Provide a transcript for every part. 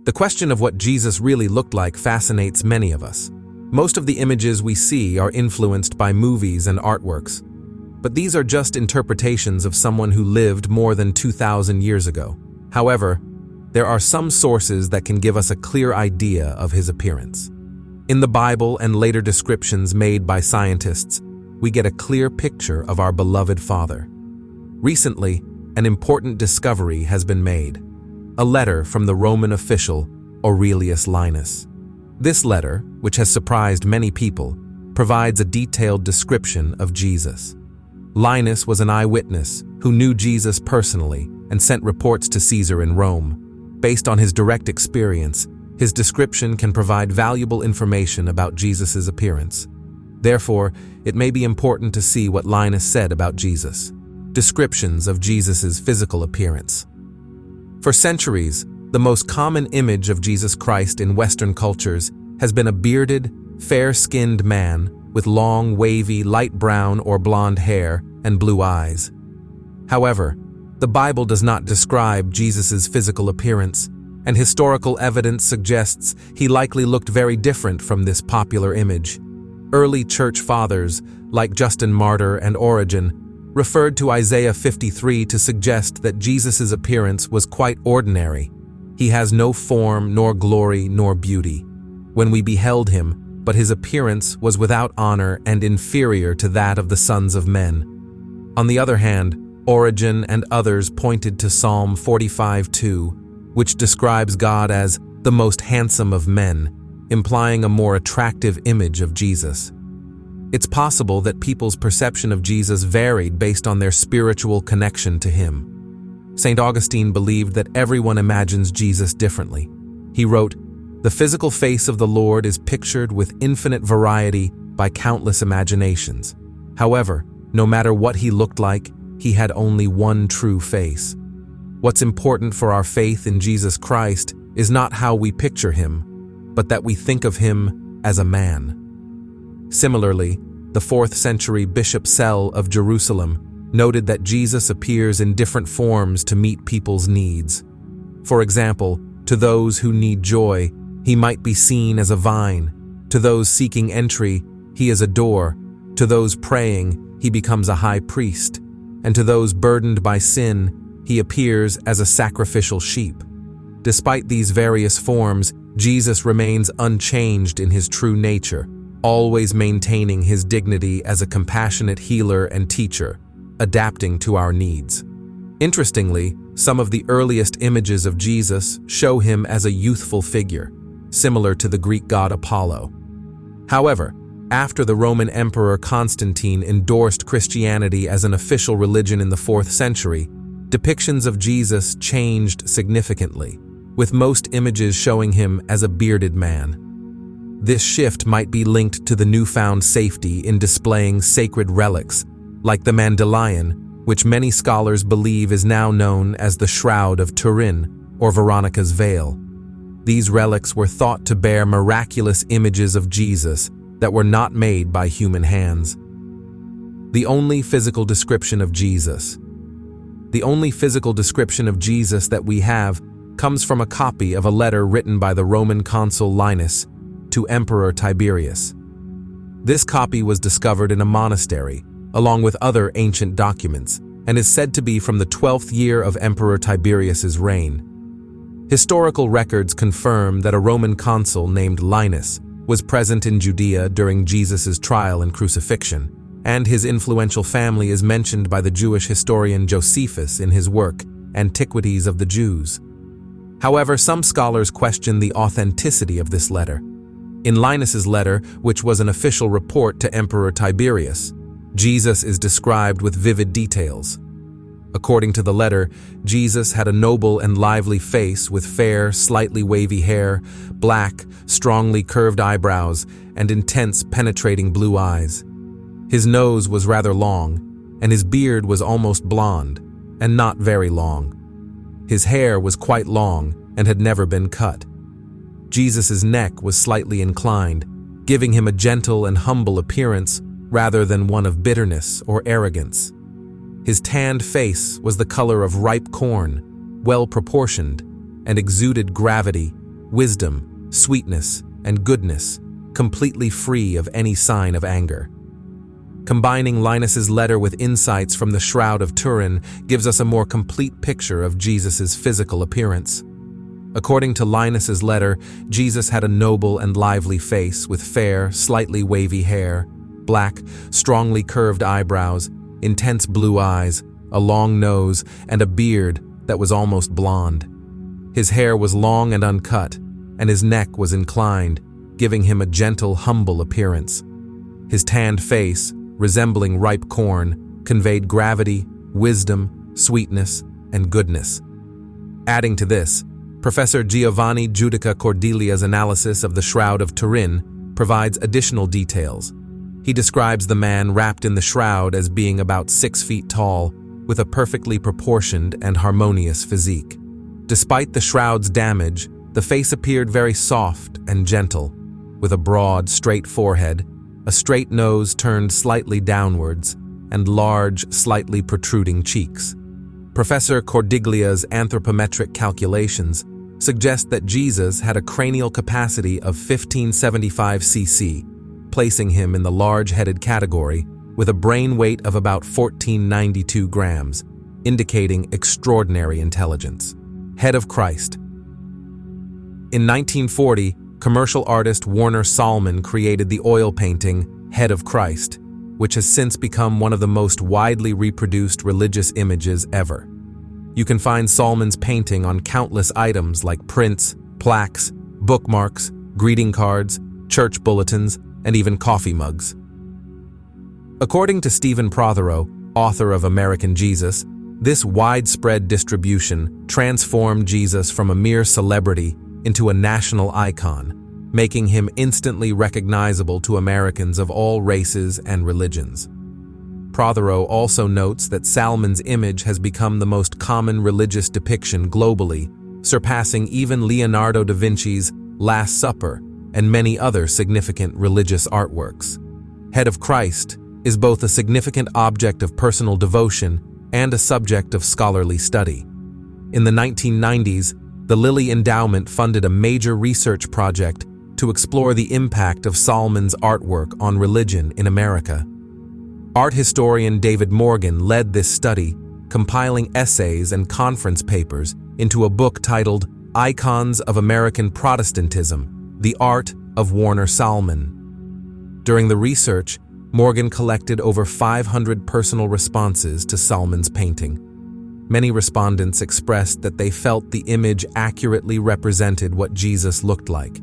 The question of what Jesus really looked like fascinates many of us. Most of the images we see are influenced by movies and artworks, but these are just interpretations of someone who lived more than 2,000 years ago. However, there are some sources that can give us a clear idea of his appearance. In the Bible and later descriptions made by scientists, we get a clear picture of our beloved Father. Recently, an important discovery has been made: a letter from the Roman official Aurelius Linus. This letter, which has surprised many people, provides a detailed description of Jesus. Linus was an eyewitness who knew Jesus personally and sent reports to Caesar in Rome. Based on his direct experience, his description can provide valuable information about Jesus' appearance. Therefore, it may be important to see what Linus said about Jesus. Descriptions of Jesus' physical appearance. For centuries, the most common image of Jesus Christ in Western cultures has been a bearded, fair-skinned man with long, wavy, light brown or blonde hair and blue eyes. However, the Bible does not describe Jesus' physical appearance, and historical evidence suggests he likely looked very different from this popular image. Early church fathers, like Justin Martyr and Origen, referred to Isaiah 53 to suggest that Jesus' appearance was quite ordinary. He has no form, nor glory, nor beauty. When we beheld him, but his appearance was without honor and inferior to that of the sons of men. On the other hand, Origen and others pointed to Psalm 45:2, which describes God as the most handsome of men, implying a more attractive image of Jesus. It's possible that people's perception of Jesus varied based on their spiritual connection to him. St. Augustine believed that everyone imagines Jesus differently. He wrote, "The physical face of the Lord is pictured with infinite variety by countless imaginations. However, no matter what he looked like, he had only one true face." What's important for our faith in Jesus Christ is not how we picture him, but that we think of him as a man. Similarly, the 4th century Bishop Cell of Jerusalem noted that Jesus appears in different forms to meet people's needs. For example, to those who need joy, he might be seen as a vine. To those seeking entry, he is a door. To those praying, he becomes a high priest. And to those burdened by sin, he appears as a sacrificial sheep. Despite these various forms, Jesus remains unchanged in his true nature, always maintaining his dignity as a compassionate healer and teacher, adapting to our needs. Interestingly, some of the earliest images of Jesus show him as a youthful figure, similar to the Greek god Apollo. However, after the Roman Emperor Constantine endorsed Christianity as an official religion in the 4th century, depictions of Jesus changed significantly, with most images showing him as a bearded man. This shift might be linked to the newfound safety in displaying sacred relics, like the Mandelion, which many scholars believe is now known as the Shroud of Turin or Veronica's Veil. These relics were thought to bear miraculous images of Jesus that were not made by human hands. The only physical description of Jesus. The only physical description of Jesus that we have comes from a copy of a letter written by the Roman consul Linus to Emperor Tiberius. This copy was discovered in a monastery, along with other ancient documents, and is said to be from the 12th year of Emperor Tiberius's reign. Historical records confirm that a Roman consul named Linus was present in Judea during Jesus' trial and crucifixion, and his influential family is mentioned by the Jewish historian Josephus in his work, Antiquities of the Jews. However, some scholars question the authenticity of this letter. In Linus's letter, which was an official report to Emperor Tiberius, Jesus is described with vivid details. According to the letter, Jesus had a noble and lively face with fair, slightly wavy hair, black, strongly curved eyebrows, and intense, penetrating blue eyes. His nose was rather long, and his beard was almost blonde, and not very long. His hair was quite long and had never been cut. Jesus' neck was slightly inclined, giving him a gentle and humble appearance rather than one of bitterness or arrogance. His tanned face was the color of ripe corn, well proportioned, and exuded gravity, wisdom, sweetness, and goodness, completely free of any sign of anger. Combining Linus's letter with insights from the Shroud of Turin gives us a more complete picture of Jesus' physical appearance. According to Linus's letter, Jesus had a noble and lively face with fair, slightly wavy hair, black, strongly curved eyebrows, intense blue eyes, a long nose, and a beard that was almost blonde. His hair was long and uncut, and his neck was inclined, giving him a gentle, humble appearance. His tanned face, resembling ripe corn, conveyed gravity, wisdom, sweetness, and goodness. Adding to this, Professor Giovanni Giudica Cordelia's analysis of the Shroud of Turin provides additional details. He describes the man wrapped in the shroud as being about 6 feet tall, with a perfectly proportioned and harmonious physique. Despite the shroud's damage, the face appeared very soft and gentle, with a broad, straight forehead, a straight nose turned slightly downwards, and large, slightly protruding cheeks. Professor Cordiglia's anthropometric calculations suggest that Jesus had a cranial capacity of 1575 cc, placing him in the large-headed category with a brain weight of about 1492 grams, indicating extraordinary intelligence. Head of Christ. In 1940, commercial artist Warner Salmon created the oil painting Head of Christ, which has since become one of the most widely reproduced religious images ever. You can find Salmon's painting on countless items like prints, plaques, bookmarks, greeting cards, church bulletins, and even coffee mugs. According to Stephen Prothero, author of American Jesus, this widespread distribution transformed Jesus from a mere celebrity into a national icon, making him instantly recognizable to Americans of all races and religions. Prothero also notes that Salmon's image has become the most common religious depiction globally, surpassing even Leonardo da Vinci's Last Supper and many other significant religious artworks. Head of Christ is both a significant object of personal devotion and a subject of scholarly study. In the 1990s, the Lilly Endowment funded a major research project to explore the impact of Salmon's artwork on religion in America. Art historian David Morgan led this study, compiling essays and conference papers into a book titled Icons of American Protestantism: The Art of Warner Salmon. During the research, Morgan collected over 500 personal responses to Salmon's painting. Many respondents expressed that they felt the image accurately represented what Jesus looked like.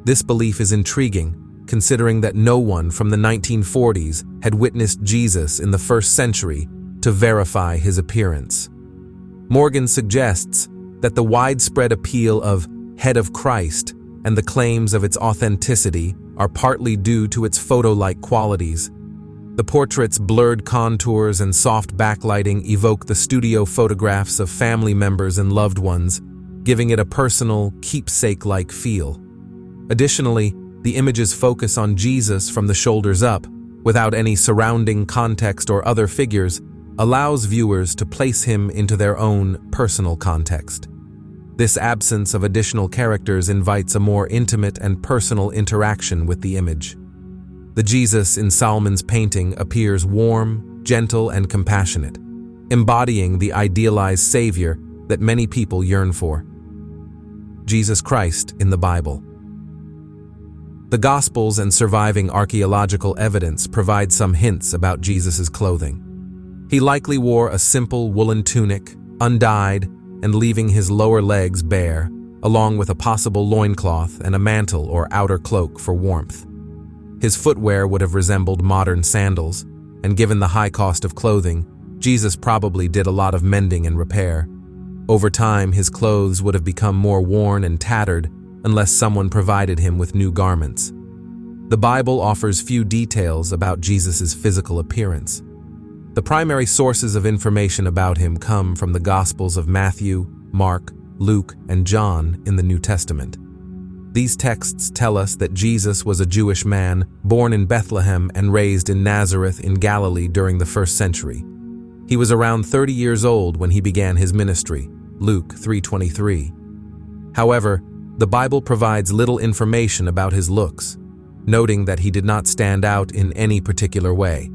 This belief is intriguing, considering that no one from the 1940s had witnessed Jesus in the first century to verify his appearance. Morgan suggests that the widespread appeal of Head of Christ and the claims of its authenticity are partly due to its photo-like qualities. The portrait's blurred contours and soft backlighting evoke the studio photographs of family members and loved ones, giving it a personal, keepsake-like feel. Additionally, the image's focus on Jesus from the shoulders up, without any surrounding context or other figures, allows viewers to place him into their own personal context. This absence of additional characters invites a more intimate and personal interaction with the image. The Jesus in Salmon's painting appears warm, gentle, and compassionate, embodying the idealized Savior that many people yearn for. Jesus Christ in the Bible. The Gospels and surviving archaeological evidence provide some hints about Jesus' clothing. He likely wore a simple woolen tunic, undyed, and leaving his lower legs bare, along with a possible loincloth and a mantle or outer cloak for warmth. His footwear would have resembled modern sandals, and given the high cost of clothing, Jesus probably did a lot of mending and repair. Over time, his clothes would have become more worn and tattered unless someone provided him with new garments. The Bible offers few details about Jesus' physical appearance. The primary sources of information about him come from the Gospels of Matthew, Mark, Luke, and John in the New Testament. These texts tell us that Jesus was a Jewish man born in Bethlehem and raised in Nazareth in Galilee during the first century. He was around 30 years old when he began his ministry, Luke 3:23. However, the Bible provides little information about his looks, noting that he did not stand out in any particular way.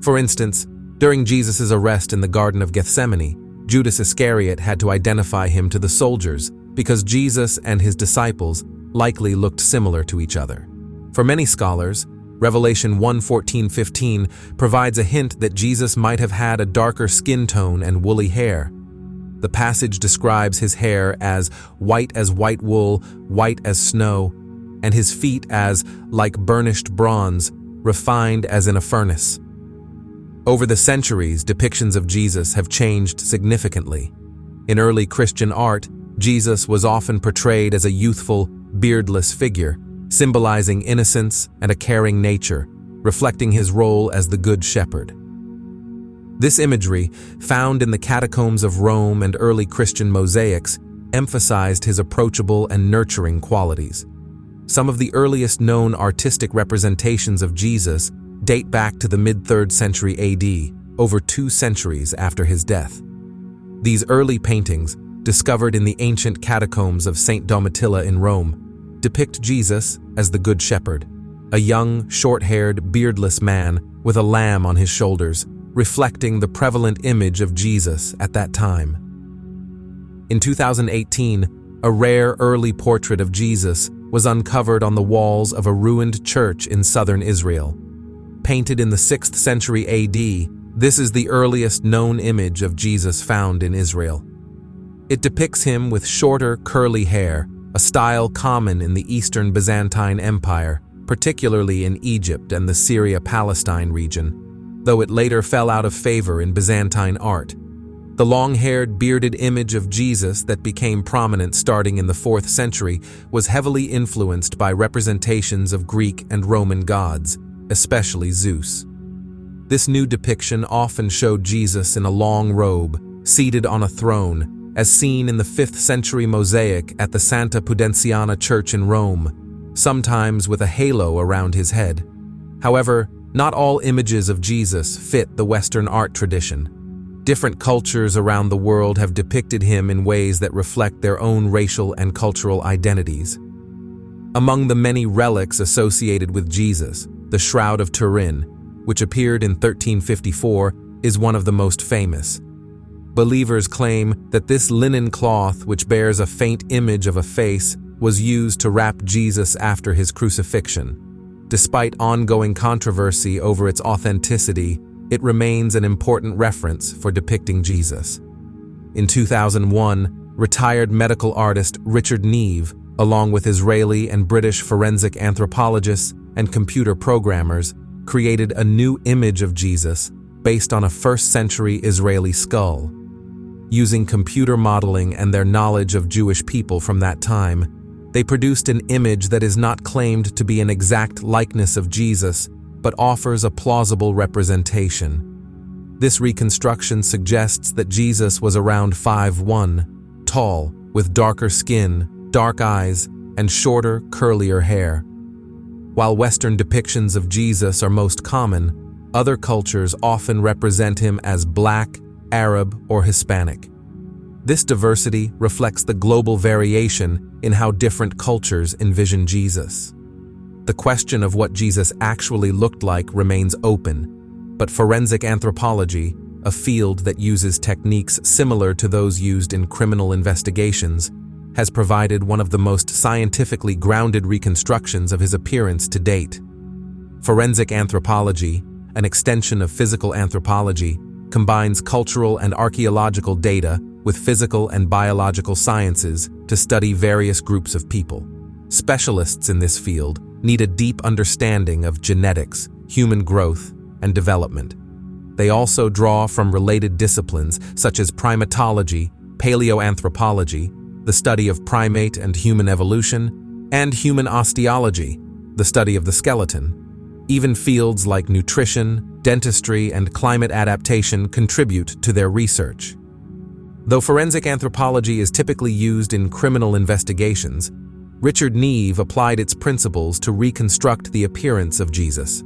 For instance, during Jesus' arrest in the Garden of Gethsemane, Judas Iscariot had to identify him to the soldiers because Jesus and his disciples likely looked similar to each other. For many scholars, Revelation 1:14-15 provides a hint that Jesus might have had a darker skin tone and woolly hair. The passage describes his hair as white wool, white as snow, and his feet as like burnished bronze, refined as in a furnace. Over the centuries, depictions of Jesus have changed significantly. In early Christian art, Jesus was often portrayed as a youthful, beardless figure, symbolizing innocence and a caring nature, reflecting his role as the Good Shepherd. This imagery, found in the catacombs of Rome and early Christian mosaics, emphasized his approachable and nurturing qualities. Some of the earliest known artistic representations of Jesus date back to the mid-3rd century AD, over 2 centuries after his death. These early paintings, discovered in the ancient catacombs of St. Domitilla in Rome, depict Jesus as the Good Shepherd, a young, short-haired, beardless man with a lamb on his shoulders, reflecting the prevalent image of Jesus at that time. In 2018, a rare early portrait of Jesus was uncovered on the walls of a ruined church in southern Israel. Painted in the 6th century AD, this is the earliest known image of Jesus found in Israel. It depicts him with shorter, curly hair, a style common in the Eastern Byzantine Empire, particularly in Egypt and the Syria-Palestine region, though it later fell out of favor in Byzantine art. The long-haired, bearded image of Jesus that became prominent starting in the 4th century was heavily influenced by representations of Greek and Roman gods, especially Zeus. This new depiction often showed Jesus in a long robe, seated on a throne, as seen in the 5th century mosaic at the Santa Pudenziana Church in Rome, sometimes with a halo around his head. However, not all images of Jesus fit the Western art tradition. Different cultures around the world have depicted him in ways that reflect their own racial and cultural identities. Among the many relics associated with Jesus, the Shroud of Turin, which appeared in 1354, is one of the most famous. Believers claim that this linen cloth, which bears a faint image of a face, was used to wrap Jesus after his crucifixion. Despite ongoing controversy over its authenticity, it remains an important reference for depicting Jesus. In 2001, retired medical artist Richard Neve, along with Israeli and British forensic anthropologists and computer programmers, created a new image of Jesus based on a 1st century Israeli skull. Using computer modeling and their knowledge of Jewish people from that time, they produced an image that is not claimed to be an exact likeness of Jesus, but offers a plausible representation. This reconstruction suggests that Jesus was around 5'1", tall, with darker skin, dark eyes, and shorter, curlier hair. While Western depictions of Jesus are most common, other cultures often represent him as Black, Arab, or Hispanic. This diversity reflects the global variation in how different cultures envision Jesus. The question of what Jesus actually looked like remains open, but forensic anthropology, a field that uses techniques similar to those used in criminal investigations, has provided one of the most scientifically grounded reconstructions of his appearance to date. Forensic anthropology, an extension of physical anthropology, combines cultural and archaeological data with physical and biological sciences to study various groups of people. Specialists in this field need a deep understanding of genetics, human growth, and development. They also draw from related disciplines such as primatology, paleoanthropology, the study of primate and human evolution, and human osteology, the study of the skeleton. Even fields like nutrition, dentistry, and climate adaptation contribute to their research. Though forensic anthropology is typically used in criminal investigations, Richard Neve applied its principles to reconstruct the appearance of Jesus.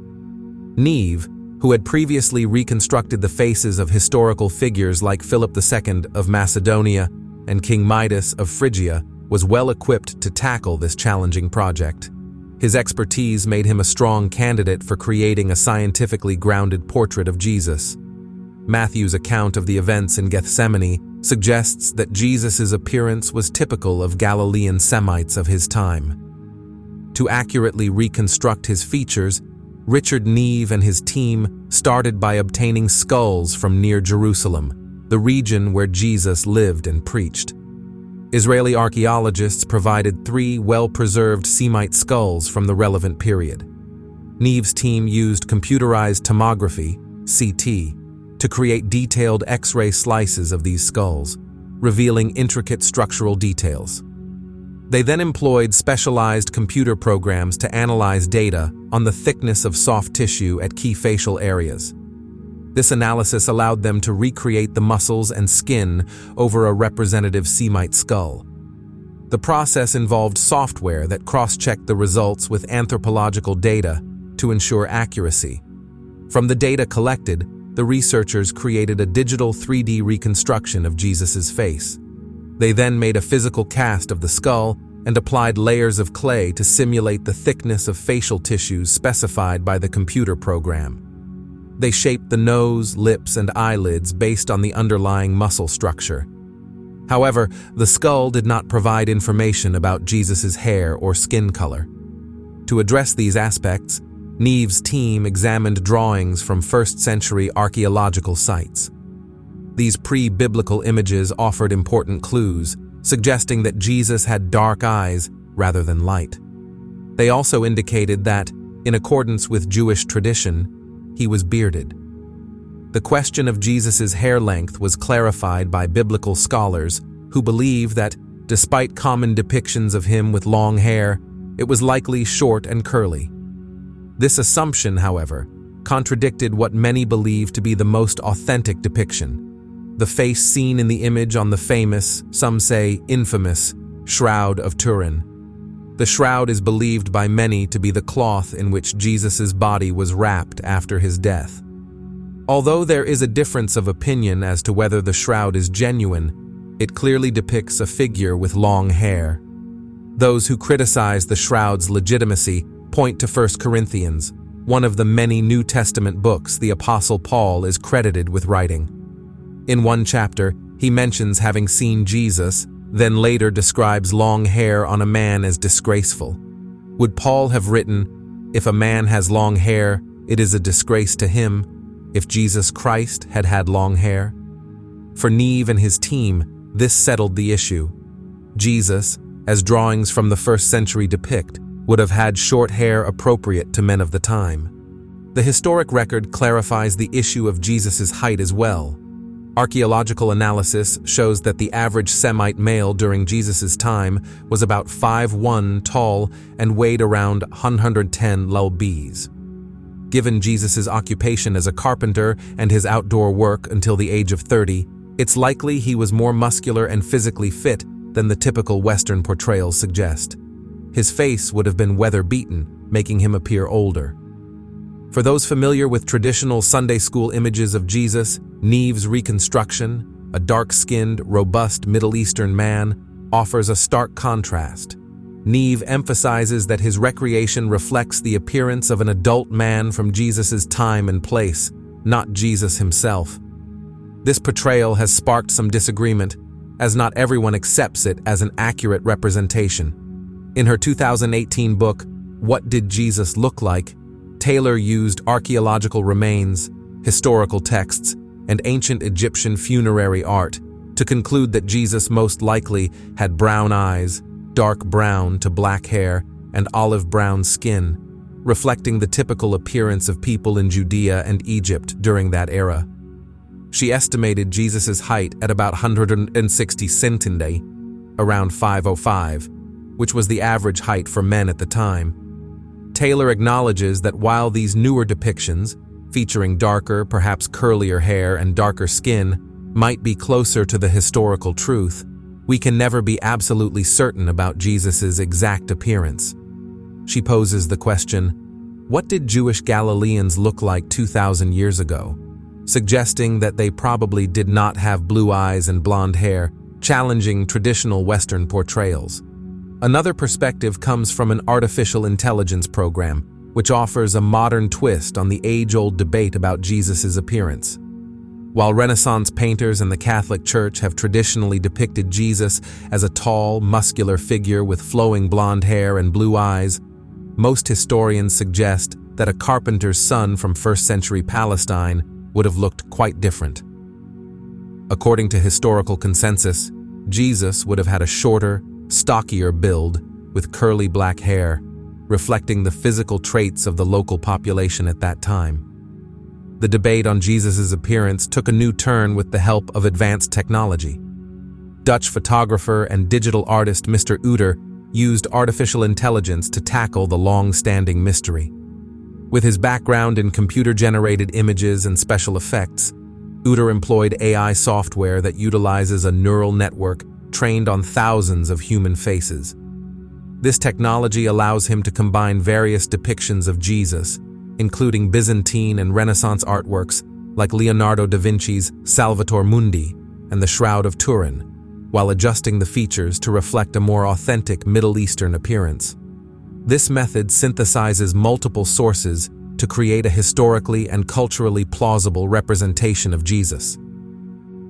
Neve, who had previously reconstructed the faces of historical figures like Philip II of Macedonia and King Midas of Phrygia, was well equipped to tackle this challenging project. His expertise made him a strong candidate for creating a scientifically grounded portrait of Jesus. Matthew's account of the events in Gethsemane suggests that Jesus' appearance was typical of Galilean Semites of his time. To accurately reconstruct his features, Richard Neve and his team started by obtaining skulls from near Jerusalem, the region where Jesus lived and preached. Israeli archaeologists provided 3 well-preserved Semite skulls from the relevant period. Neve's team used computerized tomography, CT, to create detailed X-ray slices of these skulls, revealing intricate structural details. They then employed specialized computer programs to analyze data on the thickness of soft tissue at key facial areas. This analysis allowed them to recreate the muscles and skin over a representative Semite skull. The process involved software that cross-checked the results with anthropological data to ensure accuracy. From the data collected, the researchers created a digital 3D reconstruction of Jesus' face. They then made a physical cast of the skull and applied layers of clay to simulate the thickness of facial tissues specified by the computer program. They shaped the nose, lips, and eyelids based on the underlying muscle structure. However, the skull did not provide information about Jesus' hair or skin color. To address these aspects, Neve's team examined drawings from first-century archaeological sites. These pre-biblical images offered important clues, suggesting that Jesus had dark eyes rather than light. They also indicated that, in accordance with Jewish tradition, he was bearded. The question of Jesus' hair length was clarified by biblical scholars who believe that, despite common depictions of him with long hair, it was likely short and curly. This assumption, however, contradicted what many believe to be the most authentic depiction: the face seen in the image on the famous, some say infamous, Shroud of Turin. The shroud is believed by many to be the cloth in which Jesus' body was wrapped after his death. Although there is a difference of opinion as to whether the shroud is genuine, it clearly depicts a figure with long hair. Those who criticize the shroud's legitimacy point to 1 Corinthians, one of the many New Testament books the Apostle Paul is credited with writing. In one chapter, he mentions having seen Jesus, then later describes long hair on a man as disgraceful. Would Paul have written, "If a man has long hair, it is a disgrace to him," if Jesus Christ had had long hair? For Neve and his team, this settled the issue. Jesus, as drawings from the 1st century depict, would have had short hair appropriate to men of the time. The historic record clarifies the issue of Jesus' height as well. Archaeological analysis shows that the average Semite male during Jesus' time was about 5'1" tall and weighed around 110 lbs. Given Jesus' occupation as a carpenter and his outdoor work until the age of 30, it's likely he was more muscular and physically fit than the typical Western portrayals suggest. His face would have been weather-beaten, making him appear older. For those familiar with traditional Sunday school images of Jesus, Neve's reconstruction, a dark-skinned, robust Middle Eastern man, offers a stark contrast. Neve emphasizes that his recreation reflects the appearance of an adult man from Jesus' time and place, not Jesus himself. This portrayal has sparked some disagreement, as not everyone accepts it as an accurate representation. In her 2018 book, What Did Jesus Look Like?, Taylor used archaeological remains, historical texts, and ancient Egyptian funerary art to conclude that Jesus most likely had brown eyes, dark brown to black hair, and olive brown skin, reflecting the typical appearance of people in Judea and Egypt during that era. She estimated Jesus' height at about 160 centimeters, around 5'05", which was the average height for men at the time. Taylor acknowledges that while these newer depictions, featuring darker, perhaps curlier hair and darker skin, might be closer to the historical truth, we can never be absolutely certain about Jesus' exact appearance. She poses the question, what did Jewish Galileans look like 2,000 years ago? Suggesting that they probably did not have blue eyes and blonde hair, challenging traditional Western portrayals. Another perspective comes from an artificial intelligence program, which offers a modern twist on the age-old debate about Jesus' appearance. While Renaissance painters and the Catholic Church have traditionally depicted Jesus as a tall, muscular figure with flowing blonde hair and blue eyes, most historians suggest that a carpenter's son from first-century Palestine would have looked quite different. According to historical consensus, Jesus would have had a shorter, stockier build with curly black hair, reflecting the physical traits of the local population at that time. The debate on Jesus' appearance took a new turn with the help of advanced technology. Dutch photographer and digital artist Mr. Uter used artificial intelligence to tackle the long-standing mystery. With his background in computer-generated images and special effects, Uter employed AI software that utilizes a neural network trained on thousands of human faces. This technology allows him to combine various depictions of Jesus, including Byzantine and Renaissance artworks like Leonardo da Vinci's Salvator Mundi and the Shroud of Turin, while adjusting the features to reflect a more authentic Middle Eastern appearance. This method synthesizes multiple sources to create a historically and culturally plausible representation of Jesus.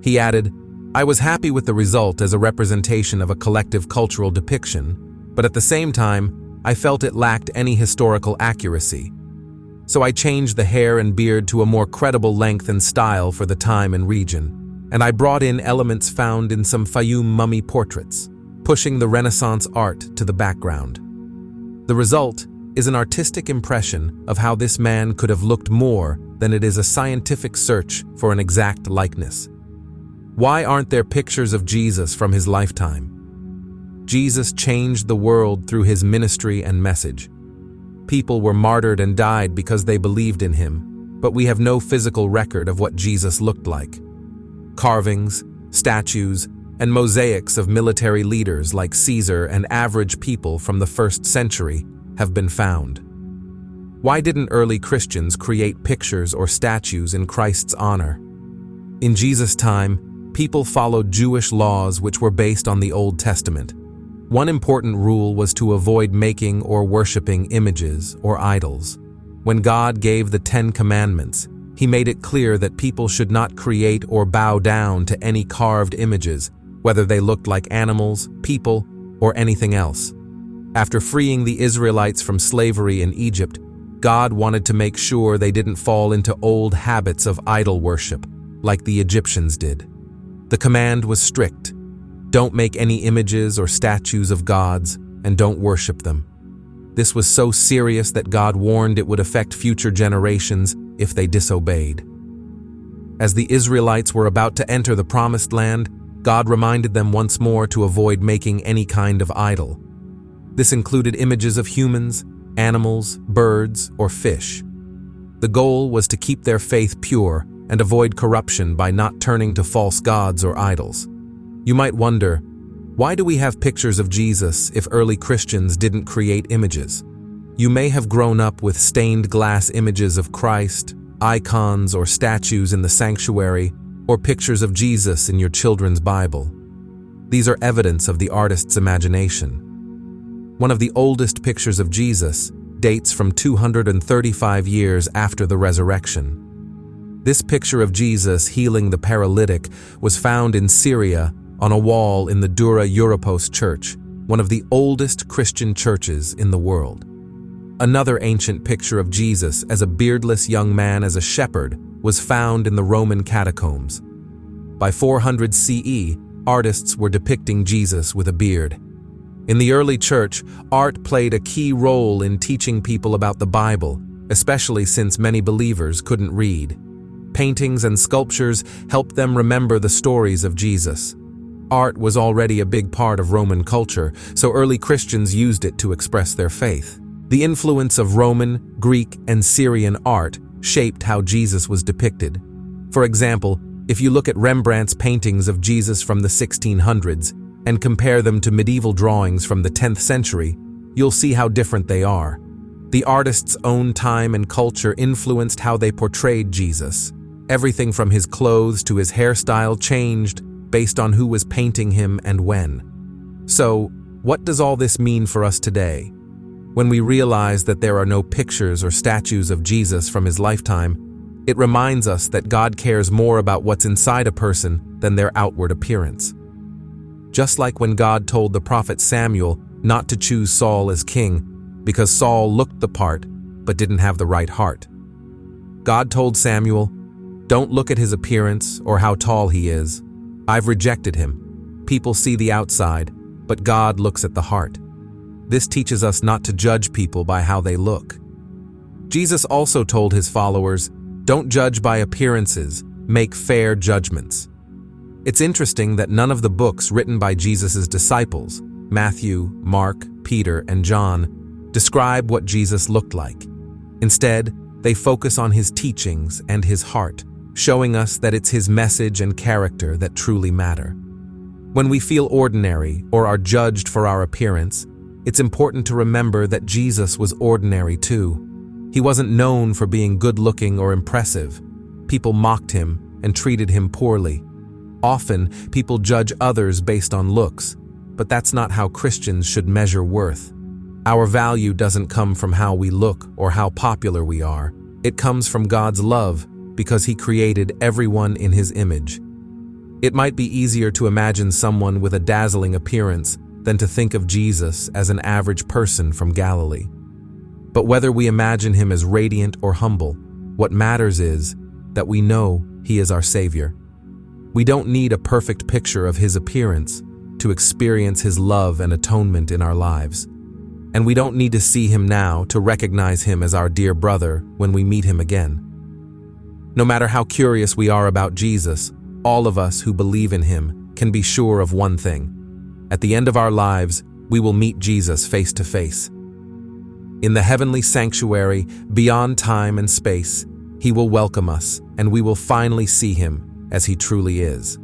He added, "I was happy with the result as a representation of a collective cultural depiction, but at the same time, I felt it lacked any historical accuracy. So I changed the hair and beard to a more credible length and style for the time and region, and I brought in elements found in some Fayum mummy portraits, pushing the Renaissance art to the background. The result is an artistic impression of how this man could have looked more than it is a scientific search for an exact likeness. Why aren't there pictures of Jesus from his lifetime? Jesus changed the world through his ministry and message. People were martyred and died because they believed in him, but we have no physical record of what Jesus looked like. Carvings, statues, and mosaics of military leaders like Caesar and average people from the first century have been found. Why didn't early Christians create pictures or statues in Christ's honor? In Jesus' time, people followed Jewish laws which were based on the Old Testament. One important rule was to avoid making or worshiping images or idols. When God gave the 10 Commandments, he made it clear that people should not create or bow down to any carved images, whether they looked like animals, people, or anything else. After freeing the Israelites from slavery in Egypt, God wanted to make sure they didn't fall into old habits of idol worship, like the Egyptians did. The command was strict. Don't make any images or statues of gods, and don't worship them. This was so serious that God warned it would affect future generations if they disobeyed. As the Israelites were about to enter the Promised Land, God reminded them once more to avoid making any kind of idol. This included images of humans, animals, birds, or fish. The goal was to keep their faith pure and avoid corruption by not turning to false gods or idols. You might wonder, why do we have pictures of Jesus if early Christians didn't create images? You may have grown up with stained glass images of Christ, icons or statues in the sanctuary, or pictures of Jesus in your children's Bible. These are evidence of the artist's imagination. One of the oldest pictures of Jesus dates from 235 years after the resurrection. This picture of Jesus healing the paralytic was found in Syria on a wall in the Dura Europos Church, one of the oldest Christian churches in the world. Another ancient picture of Jesus as a beardless young man as a shepherd was found in the Roman catacombs. By 400 CE, artists were depicting Jesus with a beard. In the early church, art played a key role in teaching people about the Bible, especially since many believers couldn't read. Paintings and sculptures helped them remember the stories of Jesus. Art was already a big part of Roman culture, so early Christians used it to express their faith. The influence of Roman, Greek, and Syrian art shaped how Jesus was depicted. For example, if you look at Rembrandt's paintings of Jesus from the 1600s and compare them to medieval drawings from the 10th century, you'll see how different they are. The artist's own time and culture influenced how they portrayed Jesus. Everything from his clothes to his hairstyle changed, based on who was painting him and when. So, what does all this mean for us today? When we realize that there are no pictures or statues of Jesus from his lifetime, it reminds us that God cares more about what's inside a person than their outward appearance. Just like when God told the prophet Samuel not to choose Saul as king because Saul looked the part but didn't have the right heart. God told Samuel, "Don't look at his appearance or how tall he is. I've rejected him. People see the outside, but God looks at the heart." This teaches us not to judge people by how they look. Jesus also told his followers, "Don't judge by appearances, make fair judgments." It's interesting that none of the books written by Jesus' disciples, Matthew, Mark, Peter, and John, describe what Jesus looked like. Instead, they focus on his teachings and his heart, showing us that it's his message and character that truly matter. When we feel ordinary or are judged for our appearance, it's important to remember that Jesus was ordinary too. He wasn't known for being good-looking or impressive. People mocked him and treated him poorly. Often, people judge others based on looks, but that's not how Christians should measure worth. Our value doesn't come from how we look or how popular we are. It comes from God's love because he created everyone in his image. It might be easier to imagine someone with a dazzling appearance than to think of Jesus as an average person from Galilee. But whether we imagine him as radiant or humble, what matters is that we know he is our Savior. We don't need a perfect picture of his appearance to experience his love and atonement in our lives. And we don't need to see him now to recognize him as our dear brother when we meet him again. No matter how curious we are about Jesus, all of us who believe in him can be sure of one thing. At the end of our lives, we will meet Jesus face to face. In the heavenly sanctuary, beyond time and space, he will welcome us, and we will finally see him as he truly is.